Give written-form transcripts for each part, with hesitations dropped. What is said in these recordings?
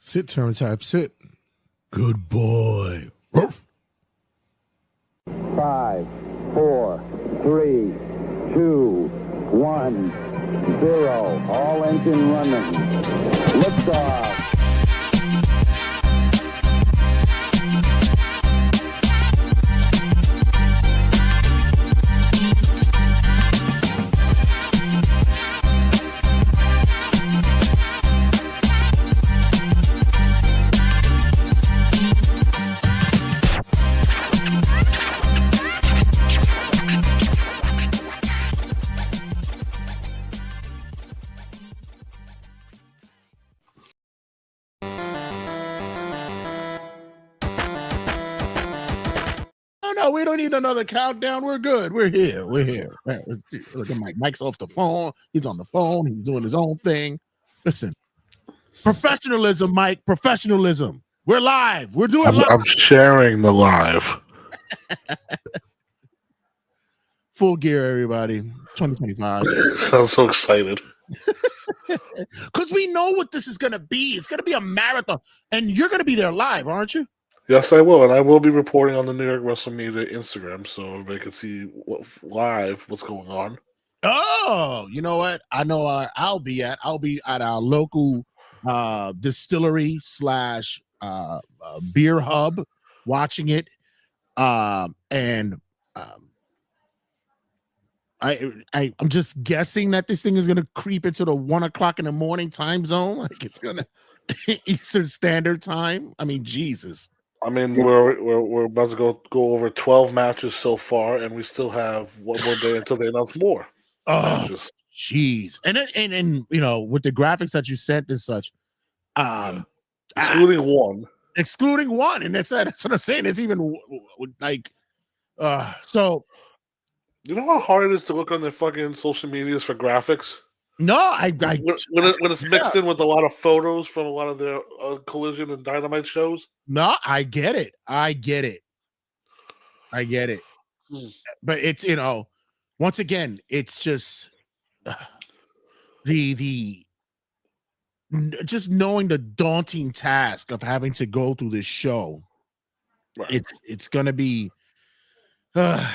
Sit, turn type, sit. Good boy. Ruff. 5, 4, 3, 2, 1, 0. All engine running. Liftoff. No, we don't need another countdown. We're good. We're here. Look at Mike. Mike's off the phone. He's on the phone. He's doing his own thing. Listen, professionalism, Mike. Professionalism. We're live. We're doing live. I'm sharing the live. Full gear, everybody. 2025. Sounds so excited. Because we know what this is going to be. It's going to be a marathon. And you're going to be there live, aren't you? Yes, I will, and I will be reporting on the New York Wrestle Media Instagram, so everybody can see live what's going on. Oh, you know what? I know I'll be at our local distillery / beer hub, watching it, and I'm just guessing that this thing is gonna creep into the 1 o'clock in the morning time zone, like it's gonna Eastern Standard Time. I mean, Jesus. I mean, we're about to go over 12 matches so far, and we still have one more day until they announce more matches. Jeez, and you know, with the graphics that you sent and such, excluding one, and that's what I'm saying. It's even like, so. You know how hard it is to look on their fucking social medias for graphics? No, when it's mixed in with a lot of photos from a lot of their Collision and Dynamite shows. No, I get it. But it's, you know, once again, it's just just knowing the daunting task of having to go through this show. Right. It's gonna be a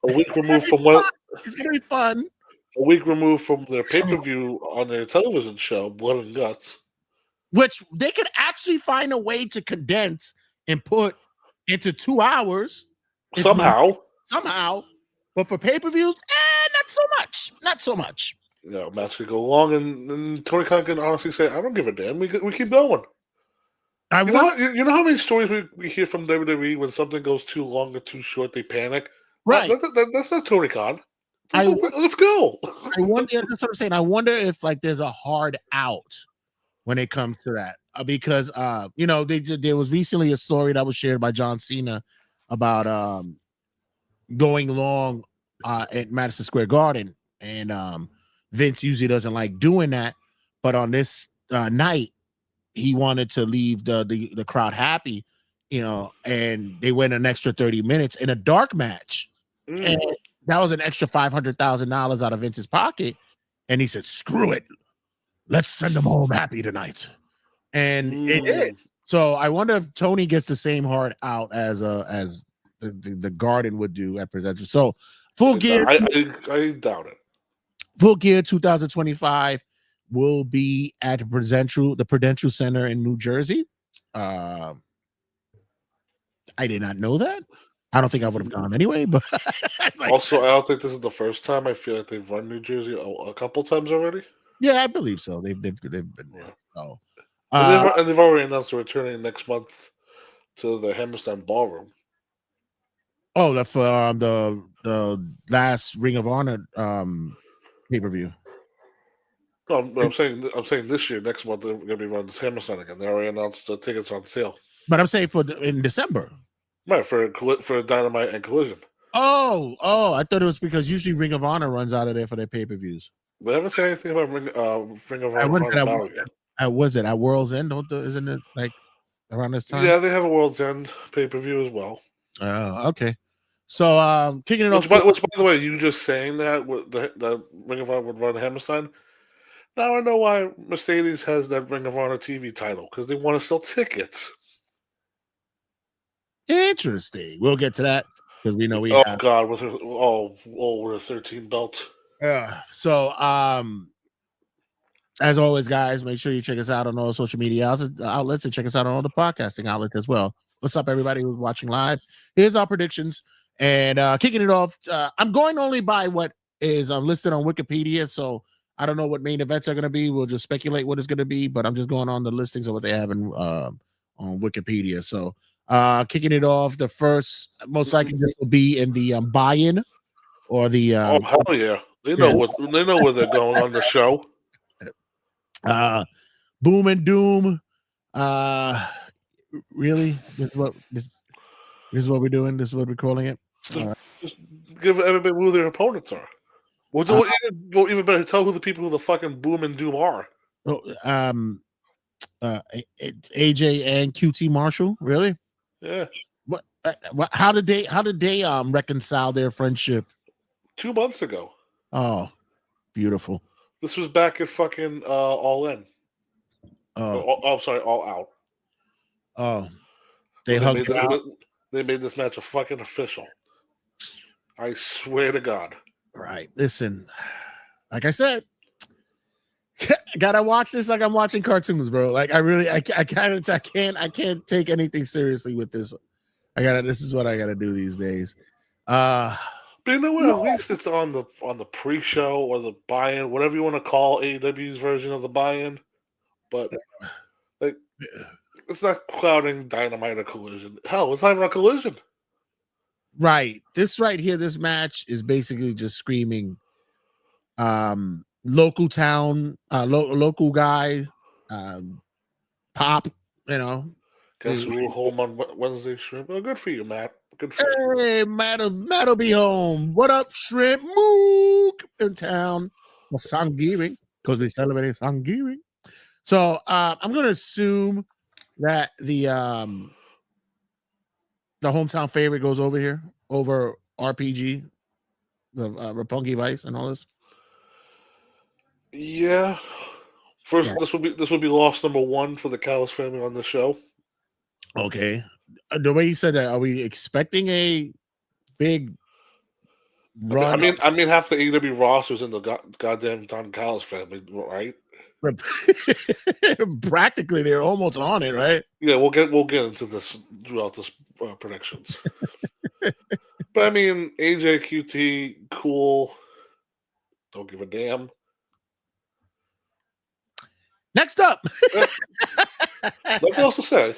week removed from what it's gonna be fun. A week removed from their pay-per-view on their television show, Blood and Guts. Which they could actually find a way to condense and put into 2 hours. Somehow. But for pay-per-views, not so much. Yeah, match could go long, and Tony Khan can honestly say, I don't give a damn. We keep going. You know how many stories we hear from WWE when something goes too long or too short, they panic? Right. That's not Tony Khan. Let's go. I wonder. That's what I'm saying. I wonder if like there's a hard out when it comes to that, because you know, there was recently a story that was shared by John Cena about going long at Madison Square Garden, and Vince usually doesn't like doing that, but on this night he wanted to leave the crowd happy, you know, and they went an extra 30 minutes in a dark match. And that was an extra $500,000 out of Vince's pocket. And he said, screw it. Let's send them home happy tonight. And it did. So I wonder if Tony gets the same heart out as the Garden would do at Prudential. So Full Gear. I doubt it. Full Gear 2025 will be at the Prudential Center in New Jersey. I did not know that. I don't think I would have gone anyway, but also, I don't think this is the first time. I feel like they've run New Jersey a couple times already. Yeah, I believe so. They've been there. So, and they've already announced they're returning next month to the Hammerstein Ballroom. Oh, that's for the last Ring of Honor pay-per-view. No, I'm saying this year, next month they're going to be running this Hammerstein again. They already announced the tickets on sale. But I'm saying in December. Right, for Dynamite and Collision. Oh, I thought it was because usually Ring of Honor runs out of there for their pay-per-views. They haven't said anything about Ring of Honor. Was it at World's End? Isn't it like around this time? Yeah, they have a World's End pay-per-view as well. Oh, okay. So kicking it off. Which, by the way, you just saying that Ring of Honor would run Hammerstein. Now I know why Mercedes has that Ring of Honor TV title, because they want to sell tickets. Interesting. We'll get to that because we know we Oh have. God, with her, with a 13 belt. Yeah. So, as always, guys, make sure you check us out on all social media outlets and check us out on all the podcasting outlets as well. What's up, everybody who's watching live? Here's our predictions. And kicking it off, I'm going only by what is listed on Wikipedia. So I don't know what main events are going to be. We'll just speculate what it's going to be, but I'm just going on the listings of what they have on Wikipedia. So kicking it off, the first, most likely this will be in the buy-in or the. Oh hell yeah! They know where they're going on the show. Boom and Doom. Really? This is what we're doing. This is what we're calling it. Just give everybody who their opponents are. We'll even better tell who the fucking Boom and Doom are. AJ and QT Marshall. Really? Yeah. What? How did they reconcile their friendship? 2 months ago. Oh, beautiful. This was back at fucking All In. Oh, I'm sorry, All Out. Oh, they made this match a fucking official. I swear to God. Right. Listen, like I said, gotta watch this like I'm watching cartoons, bro. Like I can't take anything seriously with this. This is what I gotta do these days. But you know what? At least it's on the pre-show or the buy-in, whatever you want to call AEW's version of the buy-in. But like, it's not clouding Dynamite or Collision. Hell, it's not even a Collision. Right. This right here, this match is basically just screaming local town, local guy, pop, you know. Guess we were home on Wednesday, Shrimp. Well, good for you, Matt. Good for you. Hey, Matt'll be home. What up, Shrimp? Mook in town. Well, Thanksgiving, because they celebrating Thanksgiving. So I'm gonna assume that the hometown favorite goes over here over RPG, the Roppongi Vice and all this. Yeah. First, this will be loss number 1 for the Callis family on the show. Okay. The way you said that, are we expecting a big run? I mean, half the AEW rosters in the goddamn Don Callis family, right? Practically, they're almost on it, right? Yeah, we'll get into this throughout this predictions. But I mean, AJ, QT, cool. Don't give a damn. Next up, nothing else to say.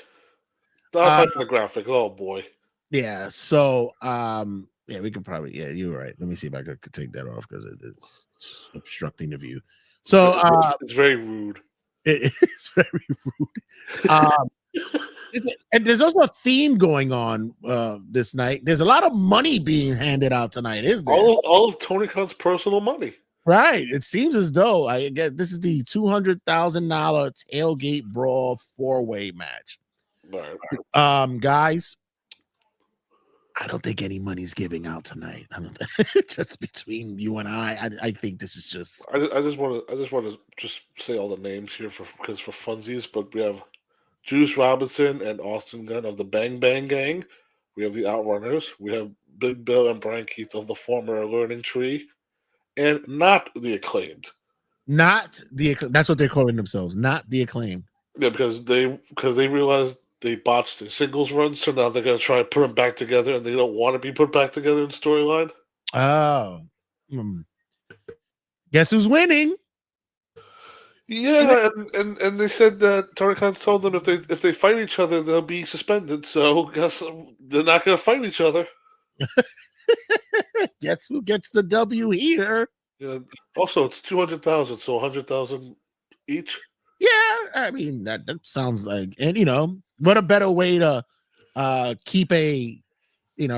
The graphic. Oh boy. Yeah. So, yeah, we could probably. Yeah, you're right. Let me see if I could take that off because it's obstructing the view. So it's very rude. It's very rude. And there's also a theme going on this night. There's a lot of money being handed out tonight, isn't there? All of Tony Khan's personal money. Right. It seems as though I guess this is the $200,000 tailgate brawl 4-way match. Right. Guys, I don't think any money's giving out tonight. I don't think just between you and I think this is just. I just want to just say all the names here for funsies, but we have Juice Robinson and Austin Gunn of the Bang Bang Gang. We have the Outrunners. We have Big Bill and Brian Keith of the former Learning Tree, and not the Acclaimed. Not the that's what they're calling themselves. Not the Acclaimed. Yeah, because they realized they botched their singles run, so now they're gonna try to put them back together, and they don't want to be put back together in storyline. Oh, guess who's winning? Yeah, and they said that Tony Khan told them if they fight each other, they'll be suspended. So guess they're not gonna fight each other. Guess who gets the W here? Yeah. Also, it's 200,000, so 100,000 each. Yeah, I mean that sounds like, and what a better way to keep a,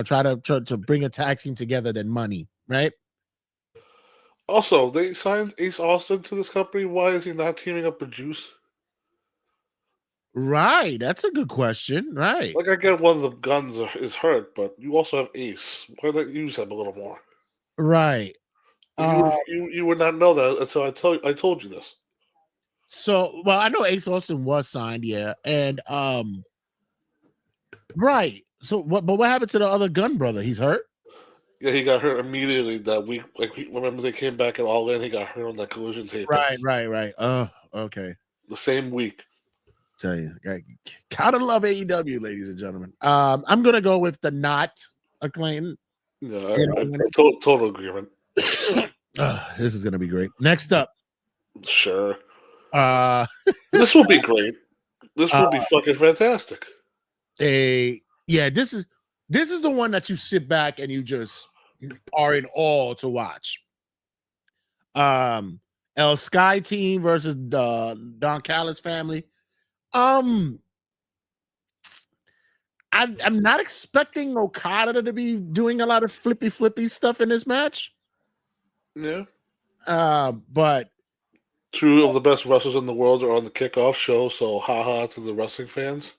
try to bring a tag team together than money, right? Also, they signed Ace Austin to this company. Why is he not teaming up with Juice? Right, that's a good question. Right, like I get one of the guns is hurt, but you also have Ace. Why not use him a little more? Right. You would not know that until I told you this. So, well, I know Ace Austin was signed, yeah, and right. So, what happened to the other gun brother? He's hurt. Yeah, he got hurt immediately that week. Like, remember they came back and all in. He got hurt on that collision taping. Right. Oh, okay. The same week. Tell you, gotta love AEW, ladies and gentlemen. I'm gonna go with the not acclaim. Yeah, total agreement. This is gonna be great. Next up, Sure. this will be great. This will be fucking fantastic. This is the one that you sit back and you just are in awe to watch. El Sky team versus the Don Callis family. I'm not expecting Okada to be doing a lot of flippy stuff in this match. Yeah. But two of the best wrestlers in the world are on the kickoff show, so haha to the wrestling fans.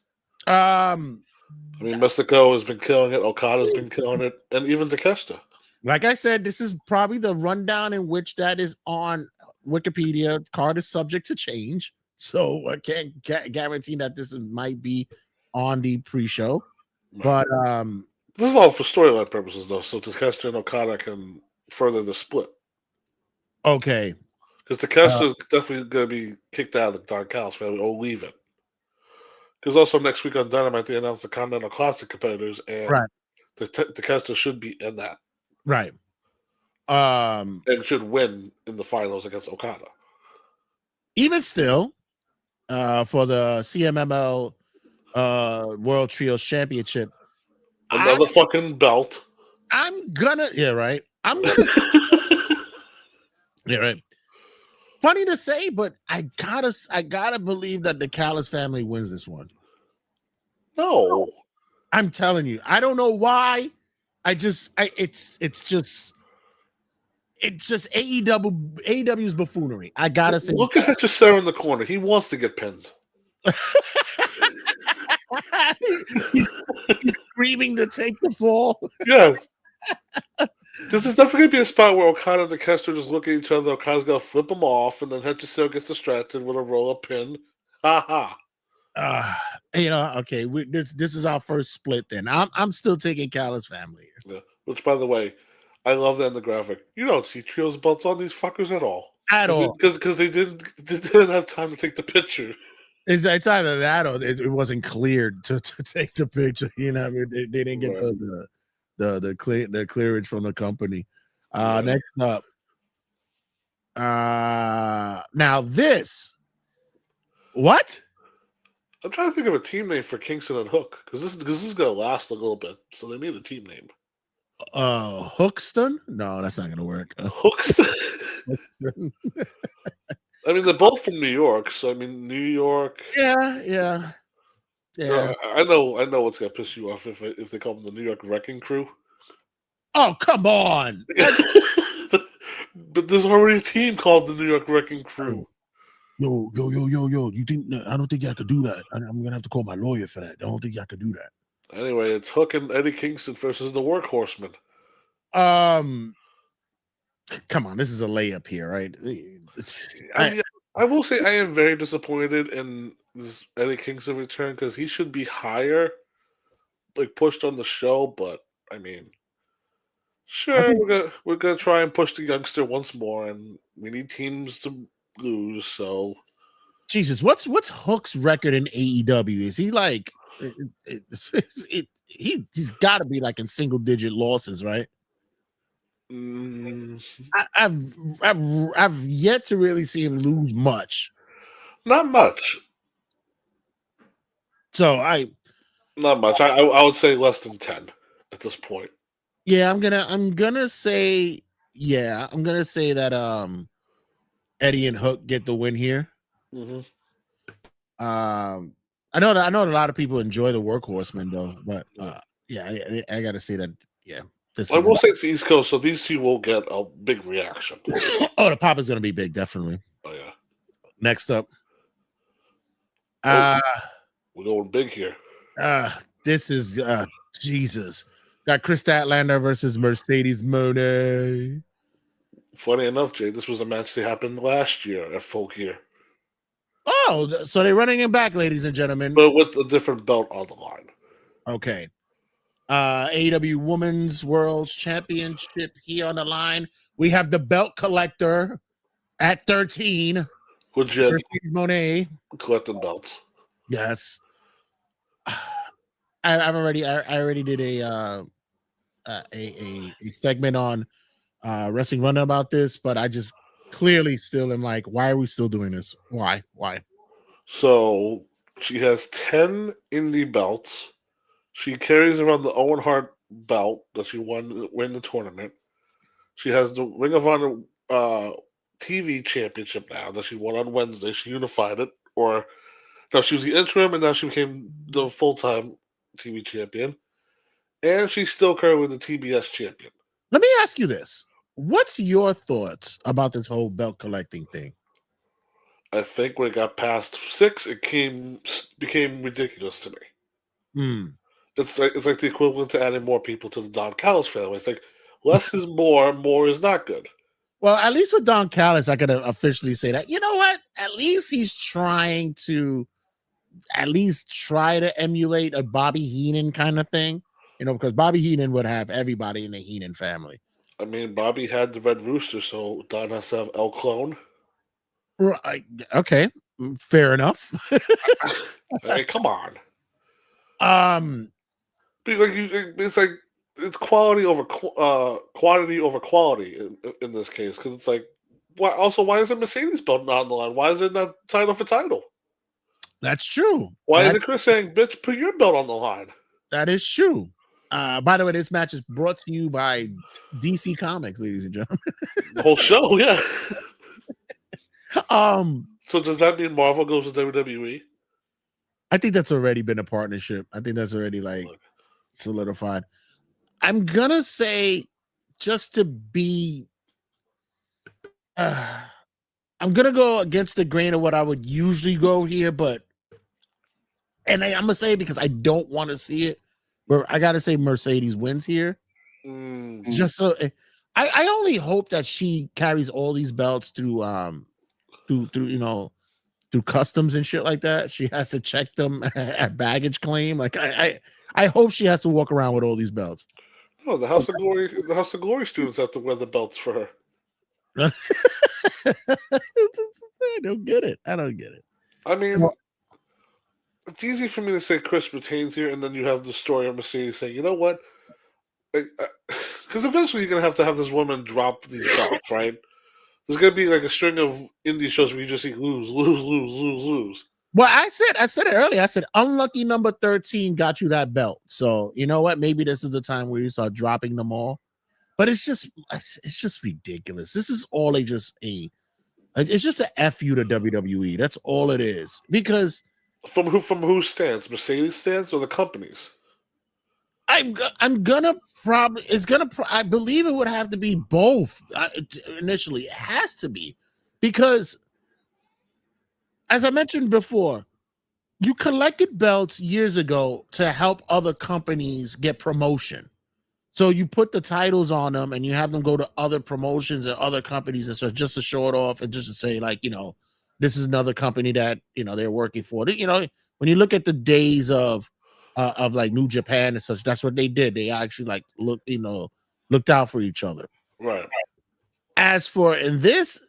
I mean, Mexico has been killing it, Okada's been killing it, and even Takeshita. Like I said, this is probably the rundown in which that is on Wikipedia. Card is subject to change, so I can't guarantee that this might be on the pre-show. But this is all for storyline purposes, though, so Takeshita and Okada can further the split. Okay. Because Takeshita is definitely going to be kicked out of the Don Callis family or leave it. Because also next week on Dynamite, they announced the Continental Classic competitors, and Takeshita should be in that. Right. And should win in the finals against Okada. Even still, for the CMML World Trios Championship. Another fucking belt. I'm gonna yeah, right. Funny to say, but I gotta believe that the Callis family wins this one. No. I'm telling you, I don't know why. It's just AEW's buffoonery. I gotta say, look at just Sarah in the corner. He wants to get pinned. he's screaming to take the fall. Yes. This is definitely going to be a spot where Okada and Takeshita just look at each other. Okada's going to flip them off, and then Hechicero gets distracted with a roll-up pin. Ha ha. Okay. This is our first split. Then I'm still taking Callis family. Yeah. Which, by the way, I love that in the graphic. You don't see trios belts on these fuckers at all. Because they didn't have time to take the picture. It's either that or it wasn't cleared to take the picture. You know, I mean, they didn't get the clearance from the company. Next up, now this, what? I'm trying to think of a team name for Kingston and Hook because this is gonna last a little bit, so they need a team name. Hookston? No, that's not gonna work. Hookston. I mean, they're both from New York, so I mean, New York. Yeah. I know what's gonna piss you off if they call them the New York Wrecking Crew. Oh, come on! But there's already a team called the New York Wrecking Crew. Yo! You think? No, I don't think I could do that. I'm gonna have to call my lawyer for that. I don't think I could do that. Anyway, it's Hook and Eddie Kingston versus the Workhorsemen. Come on, this is a layup here, right? I will say I am very disappointed in this Eddie Kingston return because he should be higher, like pushed on the show. But I mean, sure, we're gonna try and push the youngster once more, and we need teams to lose. So, Jesus, what's Hook's record in AEW? Is he like? He's got to be like in single digit losses, right? I've yet to really see him lose much. Not much. So not much. I would say less than 10 at this point. Yeah, I'm gonna say that Eddie and Hook get the win here. Mm-hmm. I know a lot of people enjoy the Workhorsemen though, but I gotta say that I will say it's the East Coast, so these two will get a big reaction. Oh, the pop is gonna be big, definitely. Oh yeah. Next up, we're going big here. This is Jesus. Got Chris Statlander versus Mercedes Moné. Funny enough, Jay, this was a match that happened last year at Full Gear. No, so they're running him back, ladies and gentlemen. but with a different belt on the line. Okay. AEW Women's World Championship here on the line. We have the belt collector at 13. Legit Mercedes Monet. collecting belts. Yes. I already did a segment on Wrestling Rundown about this, but I just clearly still am like, why are we still doing this? Why? So she has 10 indie belts. She carries around the Owen Hart belt that she win the tournament. She has the Ring of Honor TV championship now that she won on Wednesday. She unified it. Or no, she was the interim and now she became the full-time TV champion. And she's still currently the TBS champion. Let me ask you this. What's your thoughts about this whole belt collecting thing? I think when it got past 6, it became ridiculous to me. It's like the equivalent to adding more people to the Don Callis family. It's like less is more is not good. Well, at least with Don Callis, I could officially say that. You know what? At least he's trying to try to emulate a Bobby Heenan kind of thing. You know, because Bobby Heenan would have everybody in the Heenan family. I mean, Bobby had the Red Rooster, so Don has to have El Clone. Right. Okay. Fair enough. Hey, come on. It's it's quality over quantity over quality in this case, because it's like, why is it Mercedes belt not on the line? Why is it not title for title? That's true. Why is it Chris saying, "Bitch, put your belt on the line"? That is true. By the way, this match is brought to you by DC Comics, ladies and gentlemen. The whole show, yeah. So does that mean Marvel goes with WWE? I think that's already been a partnership. I think that's already solidified. I'm gonna say, just to be, I'm gonna go against the grain of what I would usually go here, but I'm gonna say it because I don't want to see it, but I gotta say Mercedes wins here. Just so I only hope that she carries all these belts through customs and shit like that. She has to check them at baggage claim. Like I hope she has to walk around with all these belts. No, the House of Glory students have to wear the belts for her. I don't get it. I mean, it's easy for me to say Chris retains here, and then you have the story of Mercedes saying, "You know what?" Because eventually you're gonna have this woman drop these belts, right? There's gonna be like a string of indie shows where you just see lose. Well, I said it earlier. I said unlucky number 13 got you that belt. So you know what? Maybe this is the time where you start dropping them all. But it's just ridiculous. This is all it's just a F you to WWE. That's all it is. Because from whose stance? Mercedes stance or the company's? I believe it would have to be both initially. It has to be, because as I mentioned before, you collected belts years ago to help other companies get promotion. So you put the titles on them and you have them go to other promotions and other companies and stuff just to show it off and just to say, like, this is another company that, they're working for. When you look at the days of like New Japan and such, that's what they did. They actually looked out for each other. Right. As for in this,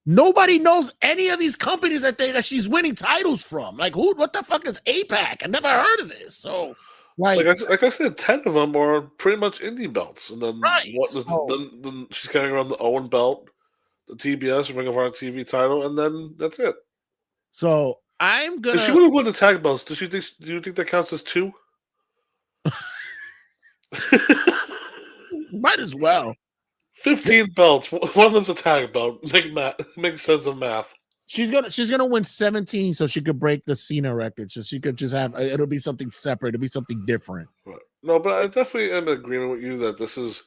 nobody knows any of these companies that she's winning titles from. Like, what the fuck is APAC? I never heard of this. So, like I said, 10 of them are pretty much indie belts, and then then she's carrying around the Owen belt, the TBS Ring of Honor TV title, and then that's it. So I'm gonna. If she would have won the tag belts, do you think that counts as 2? Might as well. 15 belts. One of them's a tag belt. Make sense of math. She's gonna win 17, so she could break the Cena record. So she could just have it'll be something separate. It'll be something different. Right. No, but I definitely am in agreement with you that this is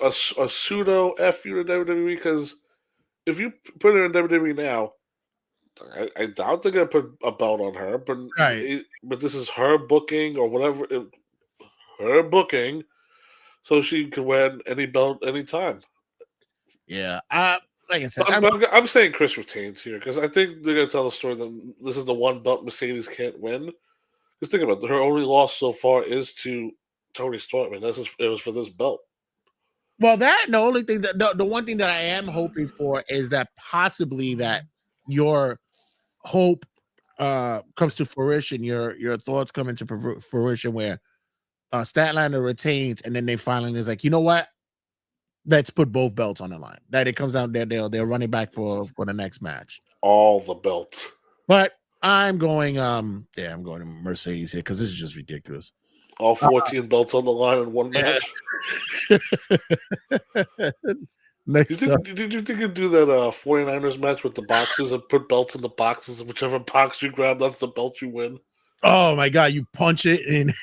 a pseudo FU to WWE, because if you put her in WWE now, I doubt they're gonna put a belt on her. But but this is her booking or whatever. Her booking, so she can wear any belt anytime. Yeah. like I said, I'm saying Chris retains here because I think they're gonna tell the story that this is the one belt Mercedes can't win. Just think about it. Her only loss so far is to Tony Storm, and it was for this belt. well, that and the only thing that the one thing that I am hoping for is that possibly that your hope comes to fruition, your thoughts come into fruition where Statlander retains, and then they finally is like, you know what? Let's put both belts on the line. That it comes out there, they're running back for the next match. All the belts. But I'm going I'm going to Mercedes here because this is just ridiculous. All 14 belts on the line in one match. Did you think you'd do that 49ers match with the boxes and put belts in the boxes, and whichever box you grab, that's the belt you win? Oh my god, you punch it and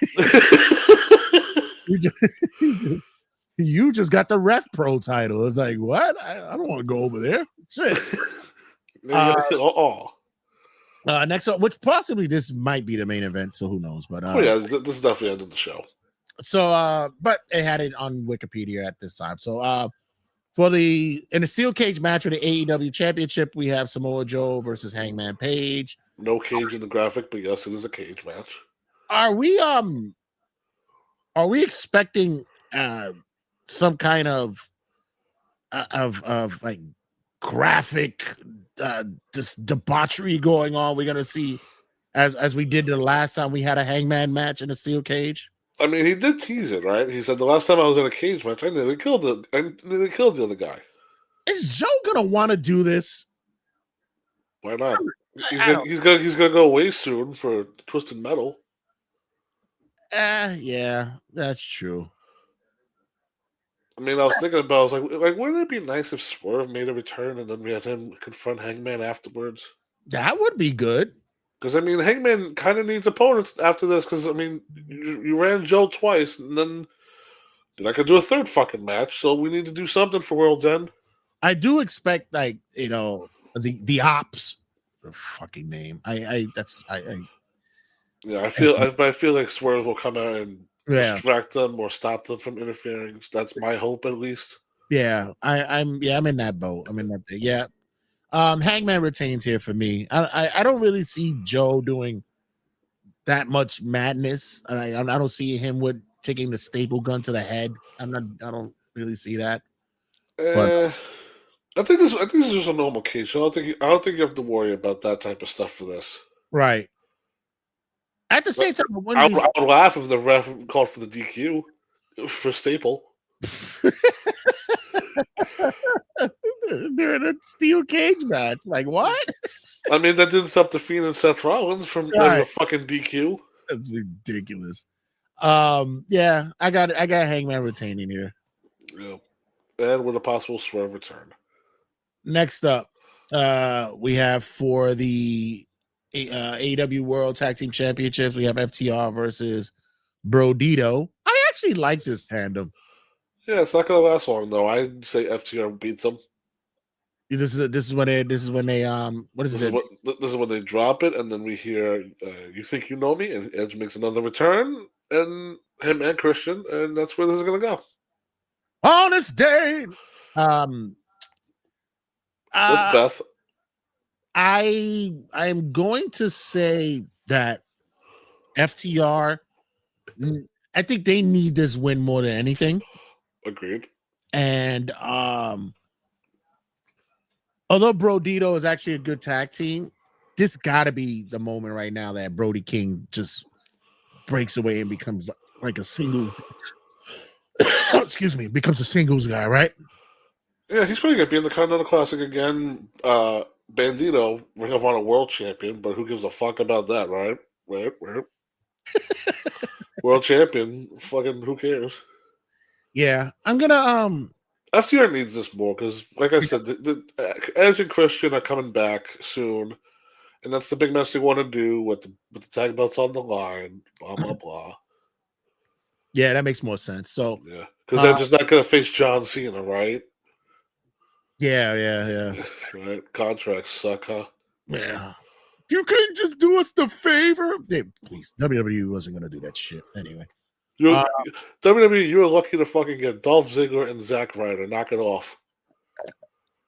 you just got the Ref Pro title. It's like, what? I don't want to go over there. Shit. Next up, which possibly this might be the main event, so who knows? But this is definitely ending the show. So but it had it on Wikipedia at this time. So in the steel cage match for the AEW championship, we have Samoa Joe versus Hangman Page. No cage in the graphic, but yes, it is a cage match. Are we expecting some kind of like graphic just debauchery going on? We're gonna see as we did the last time we had a Hangman match in a steel cage. I mean, he did tease it, right? He said the last time I was in a cage match, I nearly killed the other guy. Is Joe gonna want to do this? Why not? He's gonna go away soon for Twisted Metal. Yeah, that's true. I mean, I was thinking about, I was like, wouldn't it be nice if Swerve made a return and then we had him confront Hangman afterwards? That would be good. Because, I mean, Hangman kind of needs opponents after this. Because, I mean, you ran Joe twice, and then I could do a third fucking match. So we need to do something for World's End. I do expect, like, you know, the Ops, the fucking name. I feel like Swerve will come out and distract them or stop them from interfering. That's my hope, at least. Yeah, I'm in that boat. I'm in that thing. Yeah. Hangman retains here for me. I don't really see Joe doing that much madness. I don't see him with taking the staple gun to the head. I don't really see that. I think this is just a normal case. I don't think you have to worry about that type of stuff for this. Right. At the same time, I would laugh if the ref called for the DQ for staple. They're in a steel cage match. Like, what? I mean, that didn't stop the Fiend and Seth Rollins from getting a fucking DQ. That's ridiculous. Yeah, I got Hangman retaining here. Yeah, and with a possible Swerve return. Next up, we have for the AEW World Tag Team Championships, we have FTR versus Brodito. I actually like this tandem. Yeah, it's not gonna last long though. I'd say FTR beats them. This is when they This is when they drop it, and then we hear "You Think You Know Me," and Edge makes another return, and him and Christian, and that's where this is gonna go. On this day, with Beth, I am going to say that FTR. I think they need this win more than anything. Agreed. And although Brodito is actually a good tag team, this got to be the moment right now that Brody King just breaks away and becomes like a single. Excuse me, becomes a singles guy, right? Yeah, he's probably gonna be in the Continental Classic again. Bandito, Ring of Honor World Champion, but who gives a fuck about that, right? Right. World Champion, fucking who cares? Yeah, I'm gonna FTR needs this more because, like I said, the Edge and Christian are coming back soon, and that's the big match they want to do with the tag belts on the line. Blah blah blah. Yeah, that makes more sense. So yeah, because they're just not gonna face John Cena, right? Yeah. Right, contracts suck, huh? Yeah. You couldn't just do us the favor. Hey, please, WWE wasn't gonna do that shit anyway. WWE, you were lucky to fucking get Dolph Ziggler and Zack Ryder. Knock it off.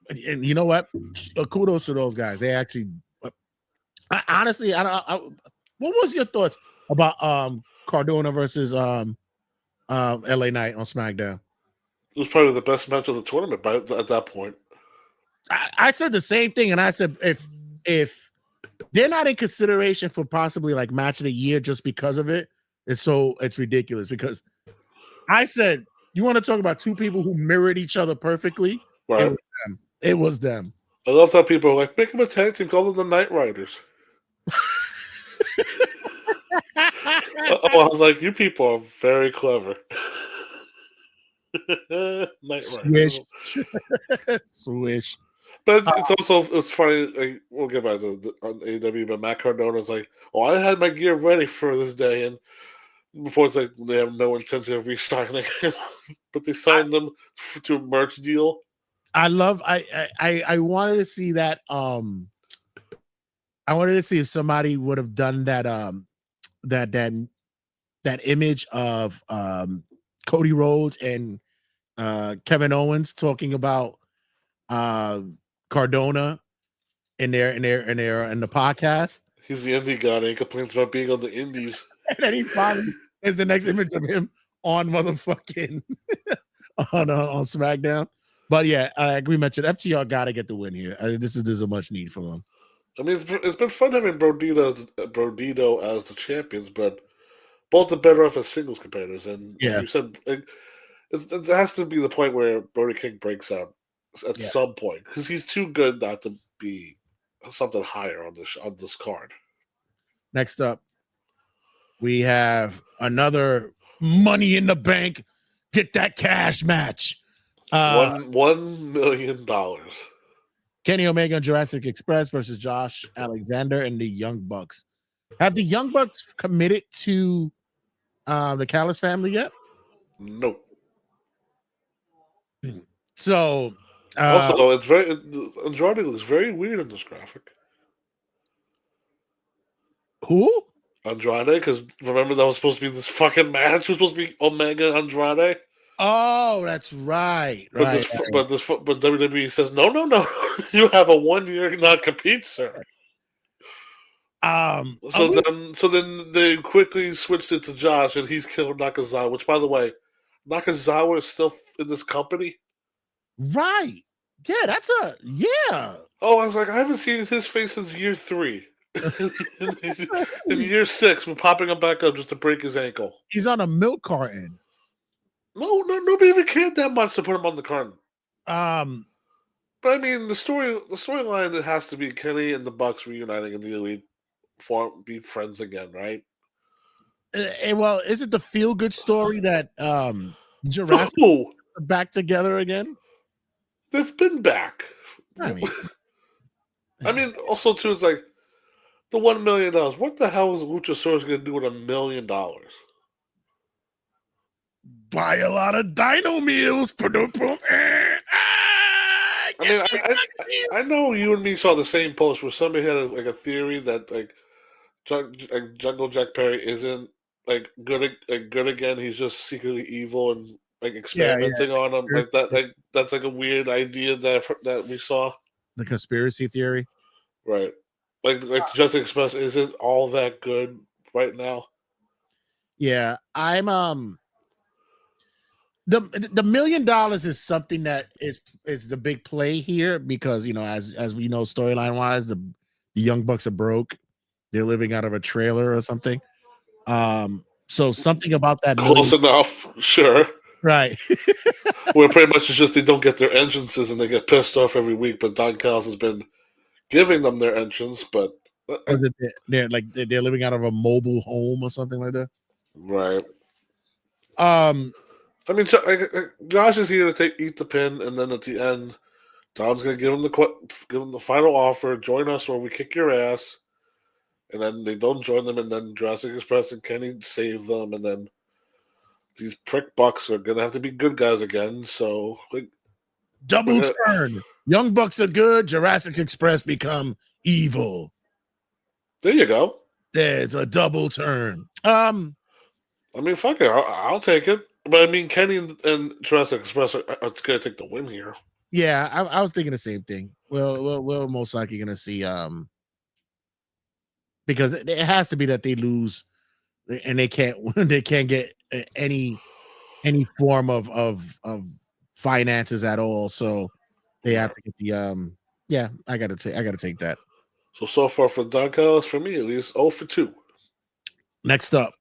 And you know what? Kudos to those guys. They actually, honestly, what was your thoughts about Cardona versus LA Knight on SmackDown? It was probably the best match of the tournament at that point. I said the same thing, and I said if they're not in consideration for possibly like match of the year just because of it, it's ridiculous. Because I said you want to talk about two people who mirrored each other perfectly. Right. It was them. I love how people are like, make them a tag team, call them the Night Riders. I was like, you people are very clever. Night Swish. Riders. Swish. But it's funny. Like, we'll get back to on AEW, but Matt Cardona's like, "Oh, I had my gear ready for this day," and before it's like they have no intention of restarting it, but they signed them to a merch deal. I wanted to see that. I wanted to see if somebody would have done that. That image of Cody Rhodes and Kevin Owens talking about Cardona in the podcast. He's the indie guy and he complains about being on the indies. And then he finally is the next image of him on motherfucking on SmackDown. But yeah, like we mentioned, FTR got to get the win here. This is a much need for them. I mean, it's been fun having Brodito as the champions, but both are better off as singles competitors. And like you said, it has to be the point where Brody King breaks out at some point because he's too good not to be something higher on this card. Next up, we have another Money in the Bank, get that cash match. $1 million. Kenny Omega and Jurassic Express versus Josh Alexander and the Young Bucks. Have the Young Bucks committed to the Callis family yet? Nope. So also, it's Andrade looks very weird in this graphic. Who? Andrade, because remember that was supposed to be this fucking match. It was supposed to be Omega and Andrade. Oh, that's right. But WWE says no. You have a 1-year non-compete, sir. So then they quickly switched it to Josh, and he's killed Nakazawa. Which, by the way, Nakazawa is still in this company. Right. Yeah, Oh, I was like, I haven't seen his face since year 3. In year 6, we're popping him back up just to break his ankle. He's on a milk carton. No, nobody even cared that much to put him on the carton. But I mean, the storyline it has to be Kenny and the Bucks reuniting in the Elite be friends again, right? Well, is it the feel good story that Jurassic are back together again? They've been back. I mean, also too, it's like the $1 million. What the hell is Luchasaurus going to do with $1 million? Buy a lot of Dino Meals. I know you and me saw the same post where somebody had a theory that like Jungle Jack Perry isn't like good again. He's just secretly evil and like experimenting on him like that. Like that's like a weird idea that we saw. The conspiracy theory, right? Like Jurassic Express isn't all that good right now. Yeah, I'm the $1 million is something that is the big play here because as we know storyline wise the Young Bucks are broke. They're living out of a trailer or something. So something about that close enough, sure. Right. Where pretty much it's just they don't get their entrances and they get pissed off every week, but Don Callis has been giving them their entrance, but they're living out of a mobile home or something like that. Right. I mean, Josh is here to eat the pin, and then at the end, Don's going to give him the final offer. Join us or we kick your ass. And then they don't join them, and then Jurassic Express and Kenny save them, and then these prick Bucks are going to have to be good guys again. So, double turn. Young Bucks are good. Jurassic Express become evil. There you go. There's a double turn. I mean, fuck it. I'll take it. But I mean, Kenny and Jurassic Express are going to take the win here. Yeah, I was thinking the same thing. Well, we're most likely gonna see because it has to be that they lose and they can't they can't get any form of finances at all. So they have Right. to get the yeah, I gotta take that. So far for Don Callis, for me at least, 0 for 2. Next up,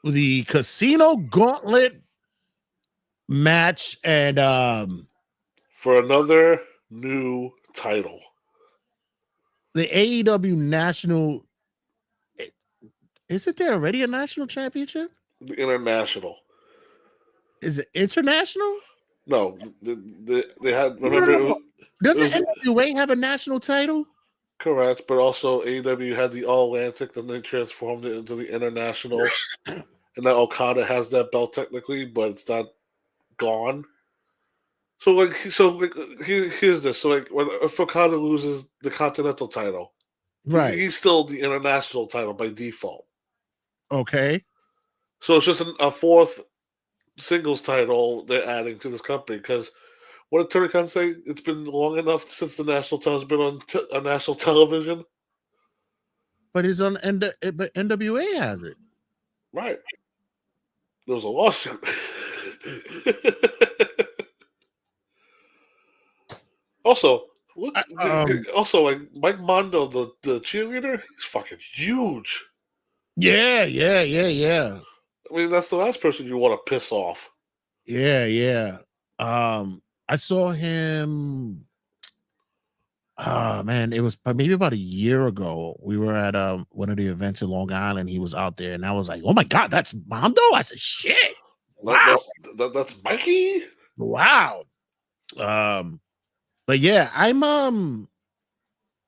the Casino Gauntlet match and For another new title. the AEW National. Isn't there already a national championship? The International. Is it international? No, they had, No, no, remember, no. it Doesn't was NWA have a national title? correct, but also AEW had the All Atlantic, then they transformed it into the International. And now Okada has that belt technically, but it's not gone. Here's this. So like, if Okada loses the Continental title, Right. he's still the International title by default. Okay. So it's just a fourth singles title they're adding to this company because what did Tony Khan say? It's been long enough since the national title's been on national television. But it's on but NWA has it. Right. There was a lawsuit. Also, look. Also, like Mike Mondo, the cheerleader, he's fucking huge. Yeah. I mean, that's the last person you want to piss off. Yeah. I saw him. Oh man, it was maybe about a year ago. We were at one of the events in Long Island. He was out there, and I was like, "Oh my god, that's Mondo!" I said, "Shit, wow, That's Mikey." wow." But yeah, I'm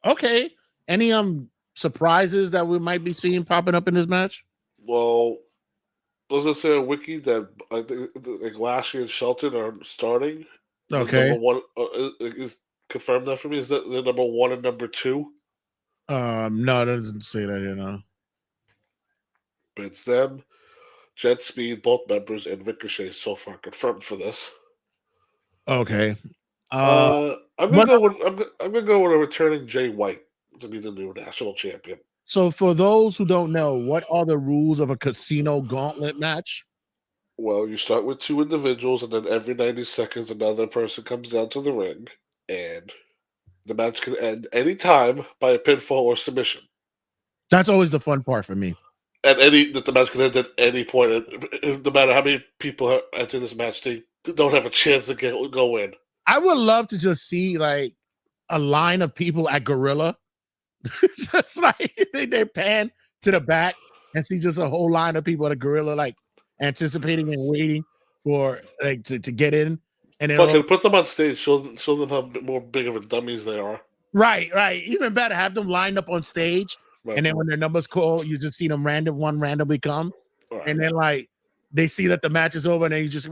okay. Any surprises that we might be seeing popping up in this match? Well, does it say on Wiki that I think like Lashley and Shelton are starting? Okay. Number one is confirm that for me. Is that the number 1 and number 2? No, it doesn't say that, you know. But it's them, Jet Speed, both members, and Ricochet so far confirmed for this. Okay. I'm gonna go with I'm gonna go with a returning Jay White to be the new national champion. So for those who don't know, what are the rules of a Casino Gauntlet match? Well, you start with 2 individuals, and then every 90 seconds, another person comes down to the ring, and the match can end any time by a pinfall or submission. That's always the fun part for me. That the match can end at any point, no matter how many people enter this match, they don't have a chance to go in. I would love to just see like a line of people at Gorilla, just like they pan to the back and see just a whole line of people at a Gorilla, like anticipating and waiting for like to get in, and then Fucking put them on stage, show them how more big of a dummies they are. right. Even better, have them lined up on stage, Right. and then when their numbers call, you just see them randomly come, Right. and then like they see that the match is over, and then you just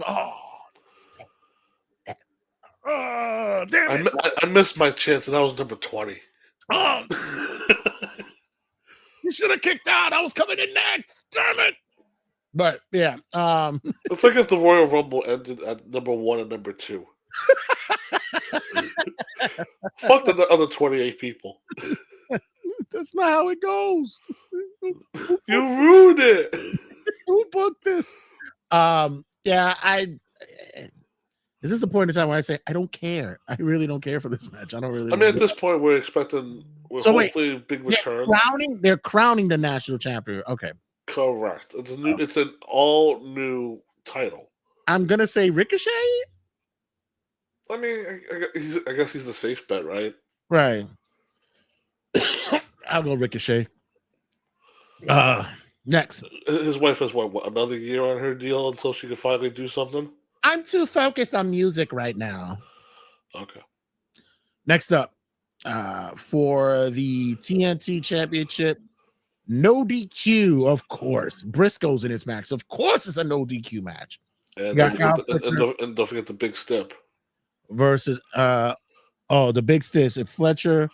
damn it! I missed my chance, and I was number 20. Oh, you should have kicked out. I was coming in next. Damn it! But yeah, It's like if the Royal Rumble ended at number 1 and number 2. Fuck the other 28 people. That's not how it goes. You ruined it. Who booked this? Yeah, is this the point in time where I say I don't care? I really don't care for this match. I don't really. I mean, at this point, we're hopefully big return. They're crowning the national champion. Okay, correct. It's an all new title. I'm gonna say Ricochet. I mean, I guess he's the safe bet, right? Right. I'll go Ricochet. Next. His wife has what another year on her deal until she can finally do something? I'm too focused on music right now. Okay. Next up, for the TNT Championship, no DQ, of course. Briscoe's in his match. Of course, it's a no DQ match. And don't forget the big step. Versus the big stitch. If Fletcher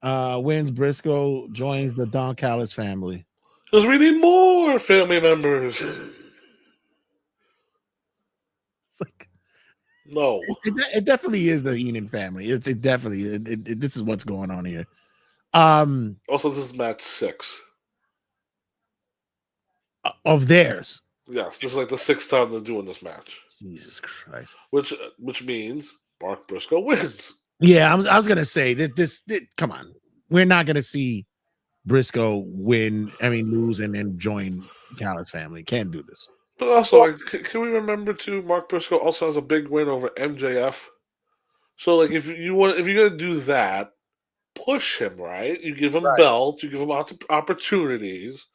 wins, Briscoe joins the Don Callis family. Because we need more family members. It's like No. It definitely is the Heenan family. It definitely. This is what's going on here. Also, this is match 6. Of theirs. Yes, this is like the 6th time they're doing this match. Jesus Christ. Which means Mark Briscoe wins. Yeah, I was gonna say that this come on. We're not gonna see Briscoe lose and then join Callis family. Can't do this. But also, like, can we remember too? Mark Briscoe also has a big win over MJF. So, like, if you're gonna do that, push him, right? You give him belts, you give him opportunities,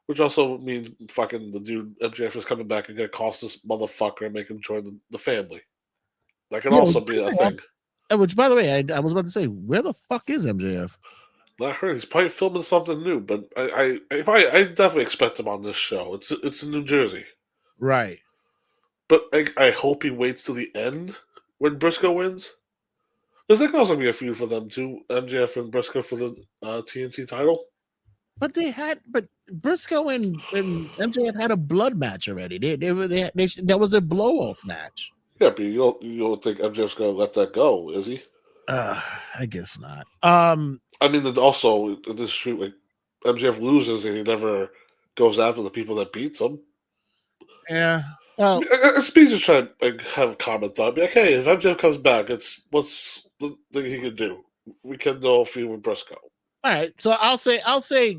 which also means fucking the dude MJF is coming back and gonna cost this motherfucker and make him join the family. That can also be a thing. Which, by the way, I was about to say, where the fuck is MJF? Not heard. He's probably filming something new, but I definitely expect him on this show. It's in New Jersey, right? But I hope he waits till the end when Briscoe wins. Because there can also be a feud for them too, MJF and Briscoe for the TNT title. But Briscoe and MJF had a blood match already. That was a blow off match. Yeah, but you don't think MJF's gonna let that go, is he? I guess not. I mean, also in this shoot, like MJF loses and he never goes after the people that beats him. Yeah. Well, Speeds is trying to have a common thought. Be like, hey, if MJF comes back, what's the thing he can do? We can do a feud with Briscoe. All right, so I'll say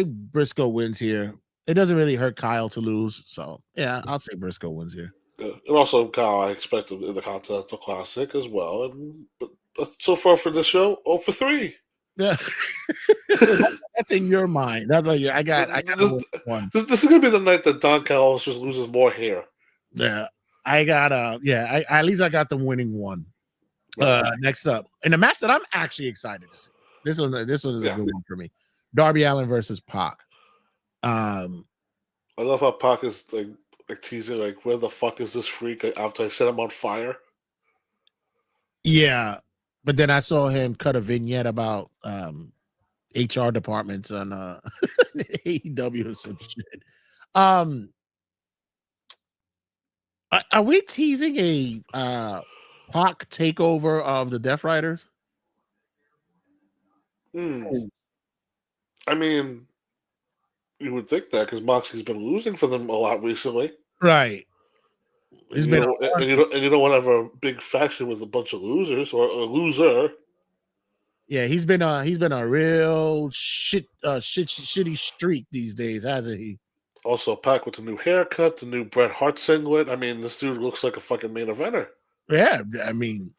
Briscoe wins here. It doesn't really hurt Kyle to lose, so yeah, I'll say Briscoe wins here. Yeah. And also, Kyle, I expect him in the Continental Classic as well. But so far for this show, 0 for 3. Yeah, that's in your mind. That's all I got. One. This is gonna be the night that Don Callis just loses more hair. Yeah, I got at least I got them winning one. Next up, in a match that I'm actually excited to see. This one is a good one for me. Darby Allin versus Pac. I love how Pac is like teasing, like, where the fuck is this freak after I set him on fire? Yeah, but then I saw him cut a vignette about HR departments on AEW or some shit. Are we teasing a Pac takeover of the Death Riders? I mean, you would think that because Moxley's been losing for them a lot recently, right? You don't want to have a big faction with a bunch of losers or a loser. Yeah, he's been a real shitty streak these days, hasn't he? Also, Pac with the new haircut, the new Bret Hart singlet. I mean, this dude looks like a fucking main eventer. Yeah, I mean,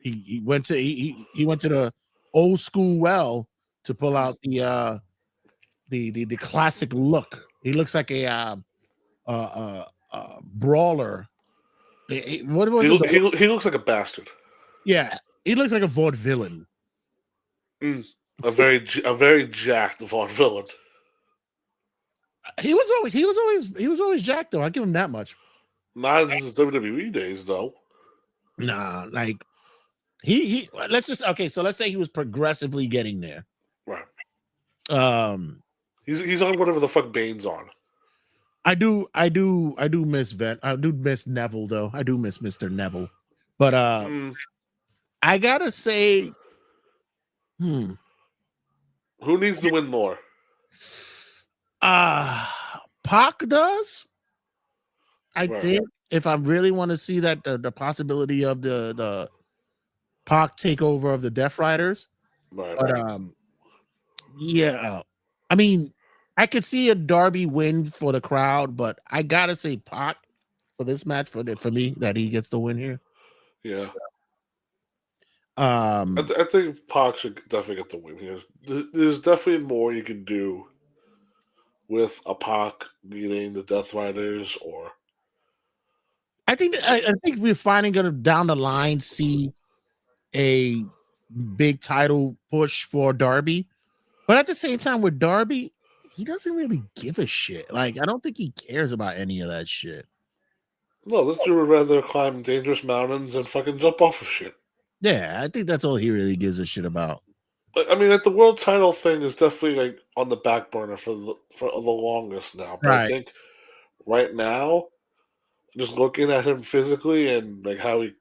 he went to the old school well to pull out the classic look. He looks like a brawler. What was it? He looks like a bastard. Yeah, he looks like a vaudevillain. A very jacked vaudevillain. He was always jacked though. I give him that much. Not in his WWE days though. Nah, like he let's say he was progressively getting there. Right. He's on whatever the fuck Bane's on. I do miss Neville though. I do miss Mr. Neville. But I gotta say, who needs to win more? Pac does. I think if I really want to see that the possibility of the Pac takeover of the Death Riders. Right. But yeah. I mean, I could see a Darby win for the crowd, but I gotta say Pac for this match for me that he gets the win here. Yeah. I think Pac should definitely get the win here. There's definitely more you can do with a Pac beating the Death Riders, or I think we're finally gonna down the line see a big title push for Darby, but at the same time with Darby, he doesn't really give a shit. Like, I don't think he cares about any of that shit. No, this dude would rather climb dangerous mountains and fucking jump off of shit. Yeah, I think that's all he really gives a shit about. I mean, like, the world title thing is definitely like on the back burner for the longest now. But right. I think right now, just looking at him physically and like how he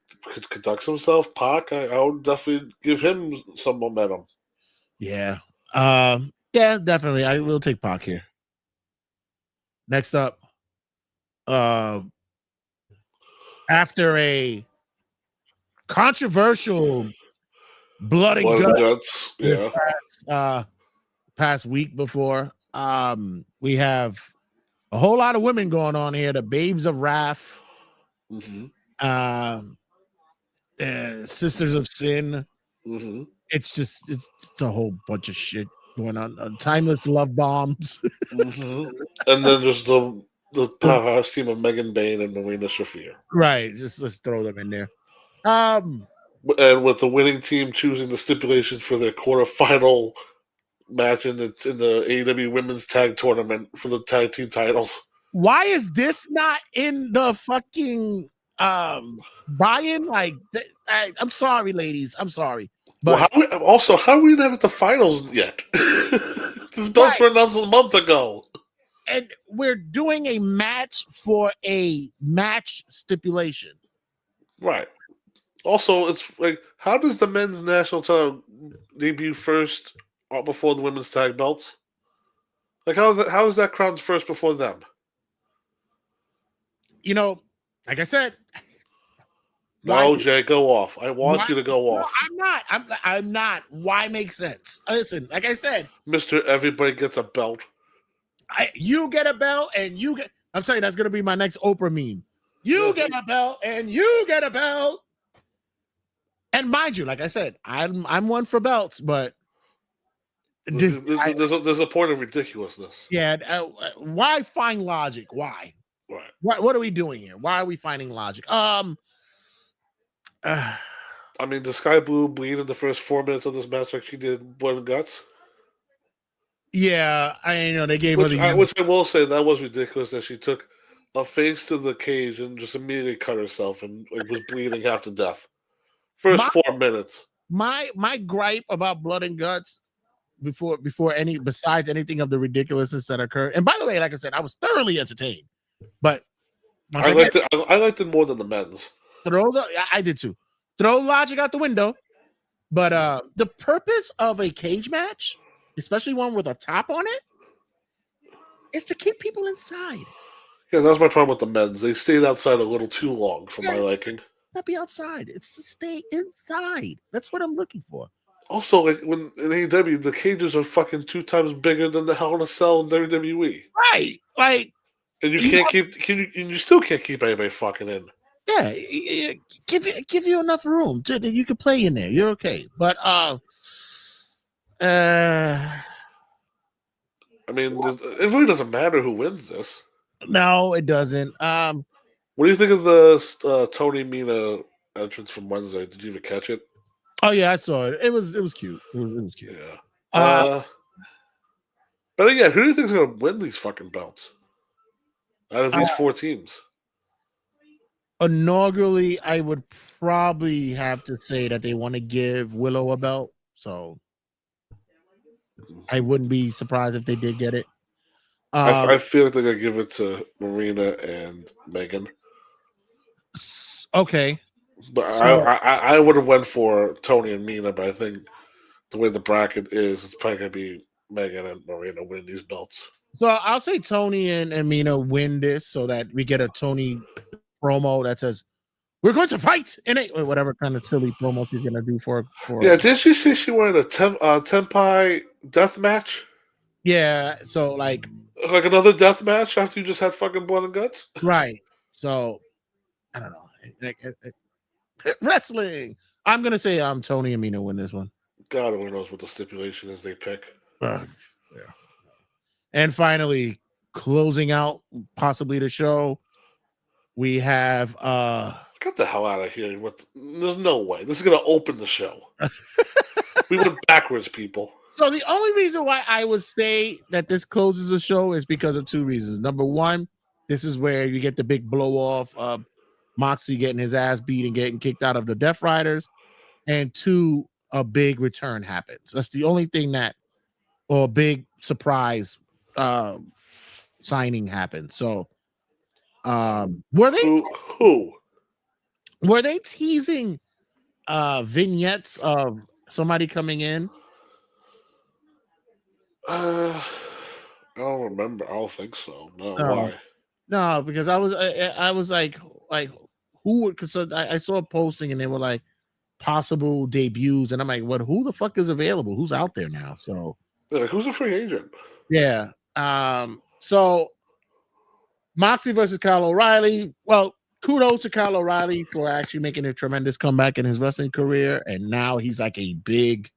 conducts himself, Pac, I would definitely give him some momentum. Yeah. Yeah, definitely. I will take Pac here. Next up, uh, after a controversial blood and Blood and guts guts, this yeah. past week before, we have a whole lot of women going on here. The Babes of Wrath, Mm-hmm. um, Sisters of Sin. Mm-hmm. It's a whole bunch of shit going on. Timeless love bombs. Mm-hmm. And then just the powerhouse team of Megan Bain and Marina Shafir. Right. Just let's throw them in there. Um, And with the winning team choosing the stipulations for their quarterfinal match in the AEW Women's Tag Tournament for the tag team titles. why is this not in the fucking buy-in? Like, I'm sorry, ladies. I'm sorry. But Well, how are we not at the finals yet? This belts right. were announced a month ago. And we're doing a match for a match stipulation. Right. Also, it's like, how does the men's national title debut first before the women's tag belts? Like, how is that crowned first before them? You know, like I said, No, Jay, go off. I want why, you to go no, off. I'm not. Why make sense? Listen, like I said, Mr. Everybody gets a belt. You get a belt and you get. I'm telling you, that's gonna be my next Oprah meme. You get a belt and you get a belt. And mind you, like I said, I'm one for belts, but there's a point of ridiculousness. Yeah, why find logic? Why? Right. What are we doing here? Why are we finding logic? I mean, does Sky Blue bleed in the first 4 minutes of this match like she did Blood and Guts? Yeah, I know they gave her which I will say that was ridiculous that she took a face to the cage and just immediately cut herself and like was bleeding half to death. First 4 minutes. My gripe about Blood and Guts before any besides anything of the ridiculousness that occurred. And by the way, like I said, I was thoroughly entertained. But I liked it more than the men's. I did too. Throw logic out the window. But the purpose of a cage match, especially one with a top on it, is to keep people inside. Yeah, that's my problem with the men's. They stayed outside a little too long for my liking. Not be outside. It's to stay inside. That's what I'm looking for. Also, like when in AEW, the cages are fucking 2 times bigger than the Hell in a Cell in WWE. Right. Like, and you still can't keep anybody fucking in. Yeah, give you enough room that you can play in there. You're okay. But I mean, it really doesn't matter who wins this. No, it doesn't. What do you think of the Tony Mina entrance from Wednesday? Did you even catch it? Oh yeah, I saw it. It was cute. It was cute. Yeah. But again, who do you think is going to win these fucking belts out of these 4 teams? Inaugurally, I would probably have to say that they want to give Willow a belt. So I wouldn't be surprised if they did get it. I feel like they're going to give it to Marina and Megan. Okay. But so, I would have went for Tony and Mina, but I think the way the bracket is, it's probably going to be Megan and Marina win these belts. So I'll say Tony and Mina win this so that we get a Tony promo that says, "We're going to fight in it," or whatever kind of silly promo she's going to do for. Yeah, did she say she wanted a Tempai death match? Yeah, so like another death match after you just had fucking Blood and Guts? Right. So I don't know. Wrestling. I'm gonna say Tony and Mina win this one. God only knows what the stipulation is they pick. Yeah. And finally, closing out possibly the show, we have get the hell out of here. There's no way. This is gonna open the show. We went backwards, people. So the only reason why I would say that this closes the show is because of 2 reasons. Number one, this is where you get the big blow off of Moxley getting his ass beat and getting kicked out of the Death Riders. And 2, a big return happens. That's the only thing or a big surprise signing happens. So Were they Who? were they teasing vignettes of somebody coming in? I don't remember. I don't think so. No, No, why? no, because I was like who would? Because I saw a posting and they were like possible debuts, and I'm like, what? Who the fuck is available? Who's out there now? So Like, who's a free agent? yeah. So Moxley versus Kyle O'Reilly. Well, kudos to Kyle O'Reilly for actually making a tremendous comeback in his wrestling career, and now he's like a big,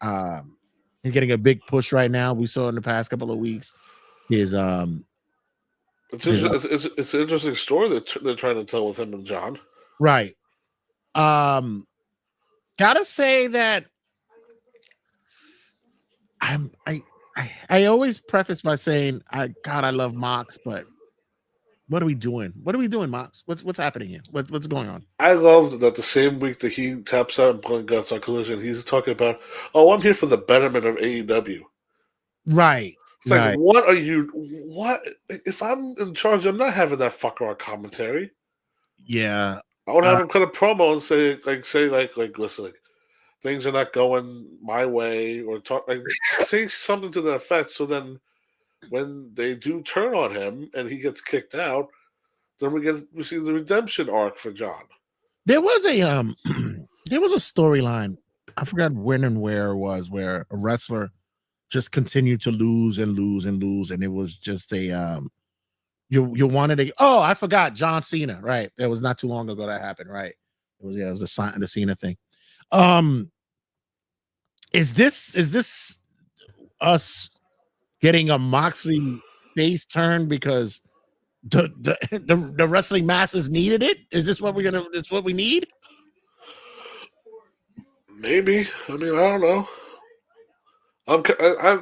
he's getting a big push right now. We saw in the past couple of weeks his It's an interesting story that they're trying to tell with him and John. right. Gotta say that I always preface by saying I love Mox, but what are we doing? What are we doing, Mox? What's happening here? What's going on? I loved that the same week that he taps out and playing guts on Collision, he's talking about, oh, I'm here for the betterment of AEW. Right. It's like, what are you? What if I'm in charge? I'm not having that fucker on commentary. Yeah. I would have him cut a promo and say, listen, like, things are not going my way, or talk, like, say something to that effect. So then, when they do turn on him and he gets kicked out, then we see the redemption arc for John. There was a there was a storyline. I forgot when and where it was, where a wrestler just continued to lose and lose and lose, and it was just a you wanted to. Oh, I forgot John Cena. Right, it was not too long ago that happened. Right, it was the Cena thing. Is this us getting a Moxley face turn because the wrestling masses needed it? Is this what we're gonna? Is what we need? Maybe. I mean, I don't know.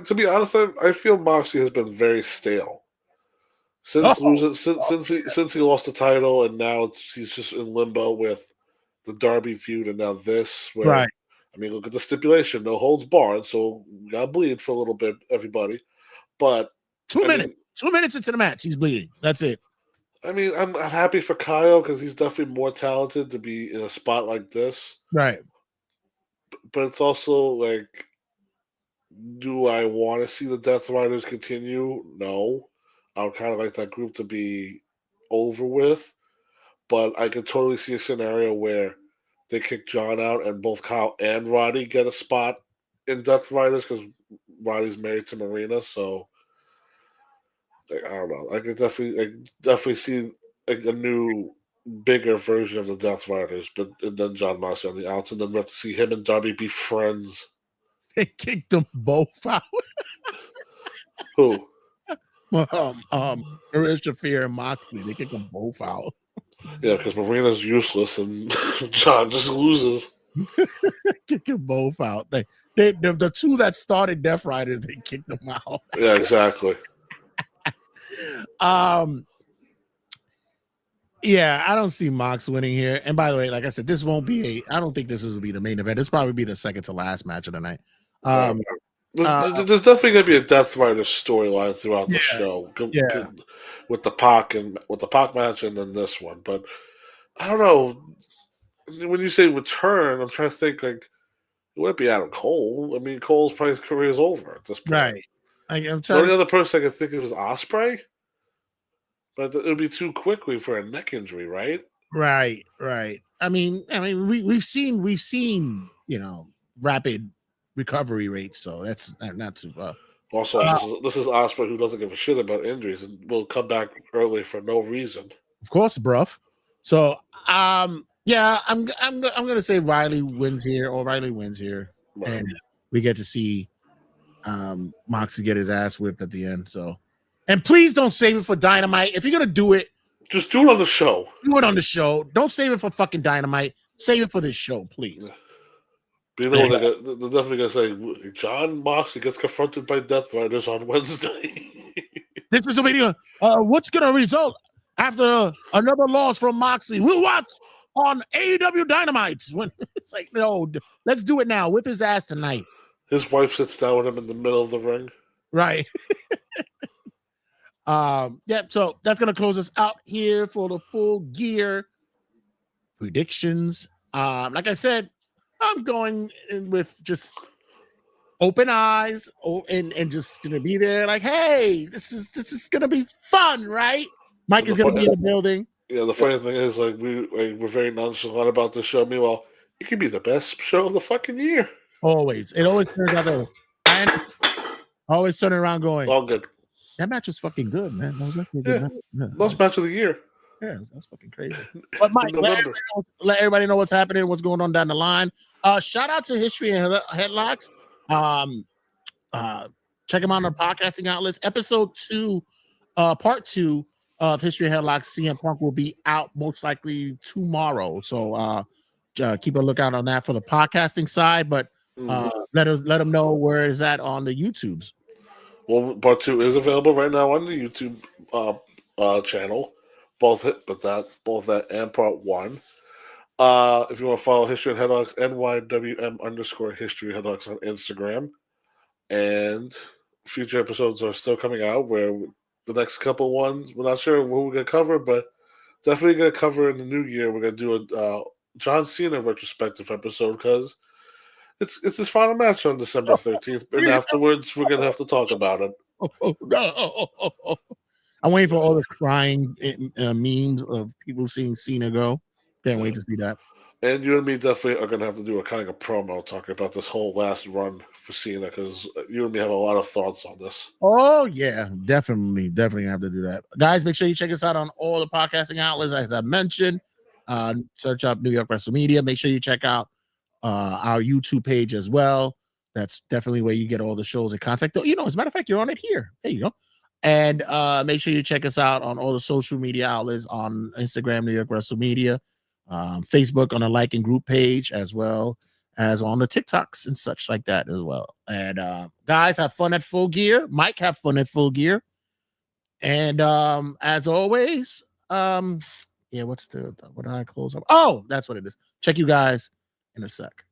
To be honest, I feel Moxley has been very stale since he lost the title, and now he's just in limbo with the Darby feud, and now this. Where, right. I mean, look at the stipulation: no holds barred. So we got to bleed for a little bit, everybody. But 2 minutes. 2 minutes into the match, he's bleeding. That's it. I mean, I'm happy for Kyle because he's definitely more talented to be in a spot like this. Right. But it's also like, do I want to see the Death Riders continue? No. I would kind of like that group to be over with. But I could totally see a scenario where they kick John out and both Kyle and Roddy get a spot in Death Riders because Roddy's married to Marina. So, like, I don't know. I could definitely see a new, bigger version of the Death Riders, and then John Moxley on the outs, and then we have to see him and Darby be friends. They kicked them both out. Who? Marina Shafir and Moxley. They kicked them both out. Yeah, because Marina's useless and John just loses. Kick them both out. The two that started Death Riders, they kicked them out. Yeah, exactly. Yeah, I don't see Mox winning here. And by the way, like I said, this won't be I don't think this will be the main event. This probably be the second to last match of the night. There's definitely going to be a Death Rider storyline throughout the show. With the Pac match and then this one. But I don't know. When you say return, I'm trying to think, like, it wouldn't be Adam Cole. I mean, Cole's probably career is over at this point. Right. The only other person I can think of is Ospreay. But it would be too quickly for a neck injury, right? Right. I mean, we've seen, rapid recovery rates, so that's not too rough. Also, this is Ospreay, who doesn't give a shit about injuries and will come back early for no reason. Of course, bruv. So, yeah, I'm gonna say Riley wins here, right. And we get to see Moxley get his ass whipped at the end. So, and please don't save it for Dynamite. If you're gonna do it, just do it on the show. Do it on the show. Don't save it for fucking Dynamite. Save it for this show, please. But you know what they're definitely gonna say? John Moxley gets confronted by Death Riders on Wednesday. This is the video. What's gonna result after another loss from Moxley? We'll watch on AEW Dynamite. When it's like, no, let's do it now. Whip his ass tonight. His wife sits down with him in the middle of the ring. Right. Yeah, so that's gonna close us out here for the Full Gear predictions. Like I said, I'm going in with just open eyes, and just gonna be there like, hey, this is gonna be fun, right? Mike is gonna be in the building. Yeah, the funny thing is, like, we're very nonchalant about the show. Meanwhile, it could be the best show of the fucking year. Always, it always turns out that way. I always turn around going, All good. that match was fucking good, man. That was actually a good match. Yeah, Most match of the year. yeah, that's fucking crazy. But Mike, In November. let everybody know what's happening, what's going on down the line. Shout out to History and Headlocks. Check them out on the podcasting outlets. Episode 2, part 2 of History and Headlocks. CM Punk will be out most likely tomorrow. So keep a lookout on that for the podcasting side. But let them know where is that on the YouTubes. Well, part 2 is available right now on the YouTube channel. Both that and part 1. If you want to follow History and Headlocks, NYWM_History Headlocks on Instagram. And future episodes are still coming out, where the next couple ones, we're not sure what we're going to cover, but definitely going to cover in the new year. We're going to do a John Cena retrospective episode, because it's his final match on December 13th, and afterwards we're going to have to talk about it. I'm waiting for all the crying memes of people seeing Cena go. Can't wait to see that. And you and me definitely are going to have to do a kind of promo talking about this whole last run for Cena, because you and me have a lot of thoughts on this. Oh, yeah, definitely have to do that. Guys, make sure you check us out on all the podcasting outlets, as I mentioned. Search up New York Wrestle Media. Make sure you check out our YouTube page as well. That's definitely where you get all the shows and contact. You know, as a matter of fact, you're on it here. There you go. And make sure you check us out on all the social media outlets, on Instagram, New York Wrestle Media, Facebook on a like and group page, as well as on the TikToks and such like that as well. And guys, have fun at Full Gear. Mike, have fun at Full Gear. And as always, yeah, what did I close up? Oh, that's what it is. Check you guys in a sec.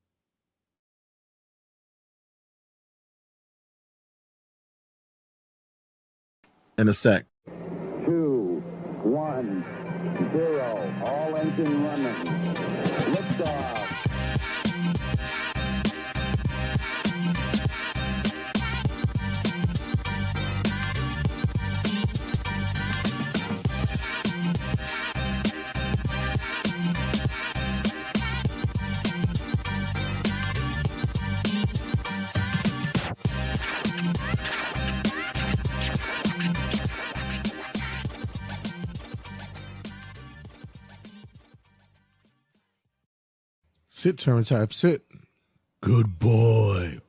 In a sec. 2, 1, 0. All engine running. Liftoff. Sit, turn type, sit. Good boy.